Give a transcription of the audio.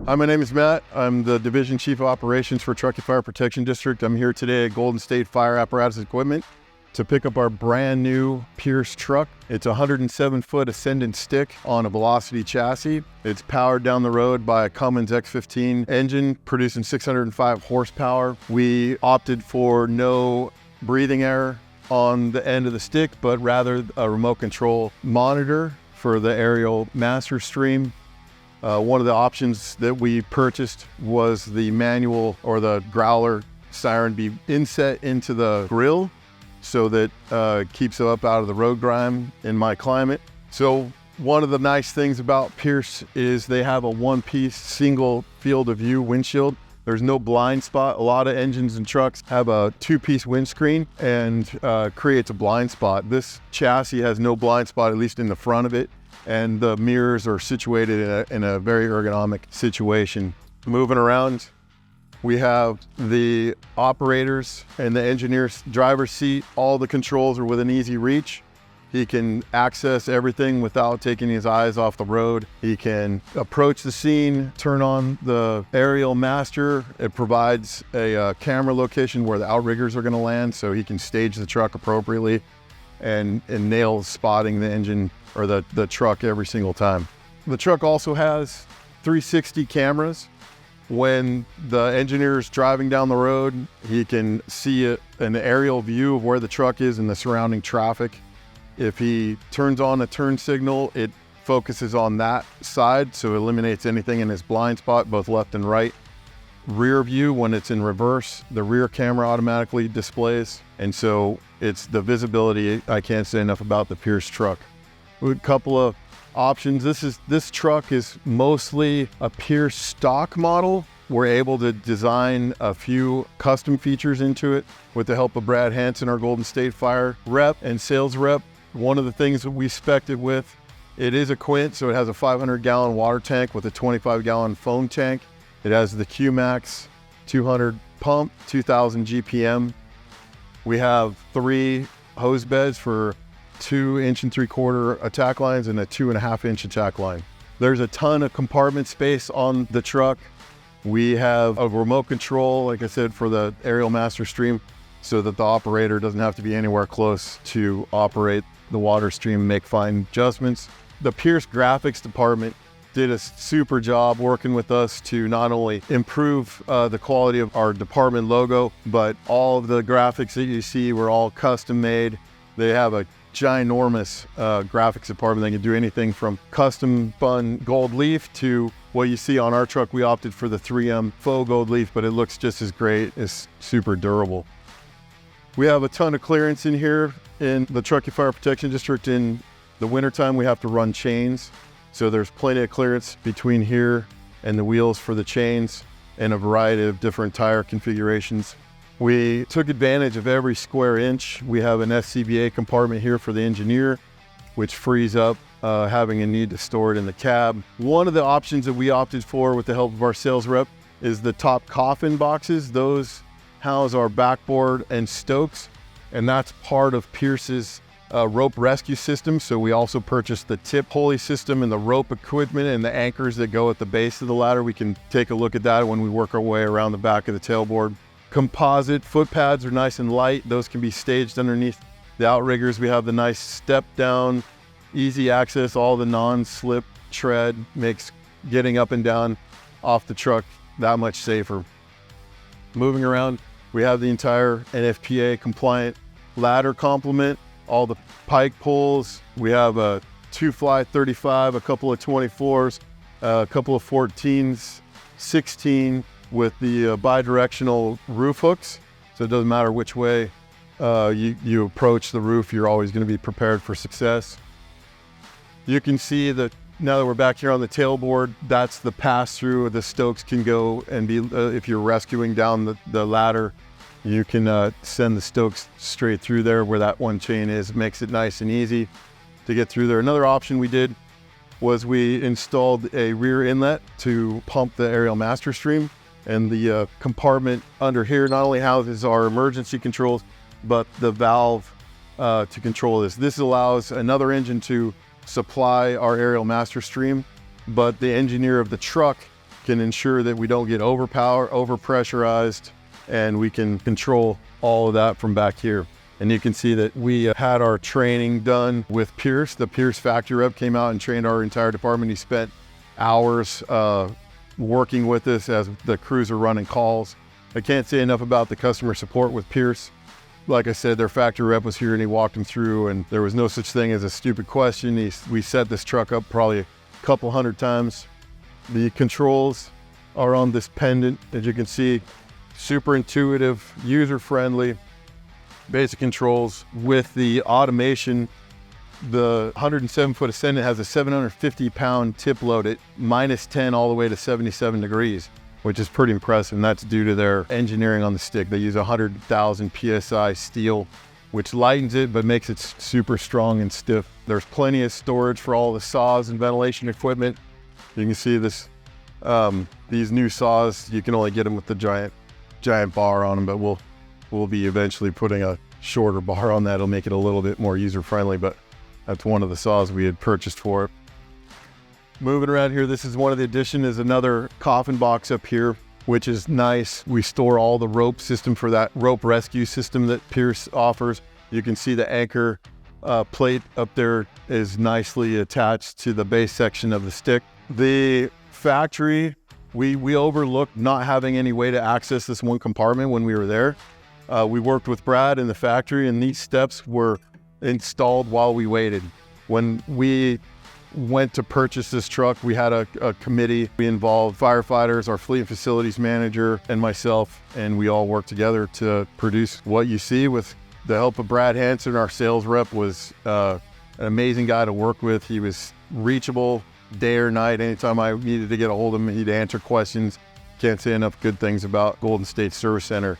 Hi, my name is Matt. I'm the Division Chief of Operations for Truckee Fire Protection District. I'm here today at Golden State Fire Apparatus Equipment to pick up our brand new Pierce truck. It's a 107-foot Ascendant stick on a Velocity chassis. It's powered down the road by a Cummins X15 engine producing 605 horsepower. We opted for no breathing air on the end of the stick, but rather a remote control monitor for the aerial master stream. One of the options that we purchased was the manual or the growler siren be inset into the grill so that keeps it up out of the road grime in my climate. So one of the nice things about Pierce is they have a one-piece single field of view windshield. There's no blind spot. A lot of engines and trucks have a two-piece windscreen and creates a blind spot. This chassis has no blind spot, at least in the front of it. And the mirrors are situated in a very ergonomic situation. Moving around, we have the operators and the engineer's driver's seat. All the controls are within easy reach. He can access everything without taking his eyes off the road. He can approach the scene, turn on the aerial master. It provides a camera location where the outriggers are gonna land so he can stage the truck appropriately and nail spotting the engine or the truck every single time. The truck also has 360 cameras. When the engineer's driving down the road, he can see an aerial view of where the truck is and the surrounding traffic. If he turns on a turn signal, it focuses on that side, so it eliminates anything in his blind spot, both left and right. Rear view, when it's in reverse, the rear camera automatically displays. And so it's the visibility. I can't say enough about the Pierce truck. A couple of options. This truck is mostly a Pierce stock model. We're able to design a few custom features into it with the help of Brad Hansen, our Golden State Fire rep and sales rep. One of the things that we spec'd it with, it is a Quint, so it has a 500-gallon water tank with a 25-gallon foam tank. It has the QMax 200 pump, 2000 GPM. We have 3 hose beds for 2 3/4 inch attack lines and a 2.5 inch attack line. There's a ton of compartment space on the truck. We have a remote control, like I said, for the aerial master stream so that the operator doesn't have to be anywhere close to operate the water stream and make fine adjustments. The Pierce graphics department did a super job working with us to not only improve the quality of our department logo, but all of the graphics that you see were all custom made. They have a ginormous graphics department. They can do anything from custom spun gold leaf to what you see on our truck. We opted for the 3M faux gold leaf, but it looks just as great. It's super durable. We have a ton of clearance in here in the Truckee Fire Protection District. In the wintertime, we have to run chains. So there's plenty of clearance between here and the wheels for the chains and a variety of different tire configurations. We took advantage of every square inch. We have an SCBA compartment here for the engineer, which frees up having a need to store it in the cab. One of the options that we opted for with the help of our sales rep is the top coffin boxes. Those house our backboard and stokes, and that's part of Pierce's rope rescue system. So we also purchased the tip pulley system and the rope equipment and the anchors that go at the base of the ladder. We can take a look at that when we work our way around the back of the tailboard. Composite foot pads are nice and light. Those can be staged underneath the outriggers. We have the nice step down, easy access. All the non-slip tread makes getting up and down off the truck that much safer. Moving around, we have the entire NFPA compliant ladder complement, all the pike pulls. We have a 2-fly 35, a couple of 24s, a couple of 14s, 16 with the bidirectional roof hooks. So it doesn't matter which way you approach the roof, you're always going to be prepared for success. You can see that now that we're back here on the tailboard, that's the pass-through. The stokes can go and be, if you're rescuing down the ladder, you can send the stokes straight through there where that one chain is. It makes it nice and easy to get through there. Another option we did was we installed a rear inlet to pump the aerial master stream. And the compartment under here not only houses our emergency controls, but the valve to control this. This allows another engine to supply our aerial master stream, but the engineer of the truck can ensure that we don't get overpressurized, and we can control all of that from back here. And you can see that we had our training done with Pierce. The Pierce factory rep came out and trained our entire department. He spent hours working with us as the crews are running calls. I can't say enough about the customer support with Pierce. Like I said, their factory rep was here and he walked them through, and there was no such thing as a stupid question. We set this truck up probably a couple hundred times. The controls are on this pendant, as you can see. Super intuitive, user-friendly, basic controls. With the automation, the 107-foot Ascendant has a 750-pound tip load at -10 all the way to 77 degrees, which is pretty impressive, and that's due to their engineering on the stick. They use 100,000 PSI steel, which lightens it but makes it super strong and stiff. There's plenty of storage for all the saws and ventilation equipment. You can see this, these new saws, you can only get them with the giant bar on them, but we'll be eventually putting a shorter bar on that. It'll make it a little bit more user-friendly, but that's one of the saws we had purchased for it. Moving around here, this is one of the addition is another coffin box up here, which is nice. We store all the rope system for that rope rescue system that Pierce offers. You can see the anchor plate up there is nicely attached to the base section of the stick. The factory, we overlooked not having any way to access this one compartment when we were there. We worked with Brad in the factory, and these steps were installed while we waited. When we went to purchase this truck, we had a committee. We involved firefighters, our fleet and facilities manager, and myself, and we all worked together to produce what you see. With the help of Brad Hanson, our sales rep was an amazing guy to work with. He was reachable day or night. Anytime I needed to get a hold of him, he'd answer questions. Can't say enough good things about Golden State Service Center.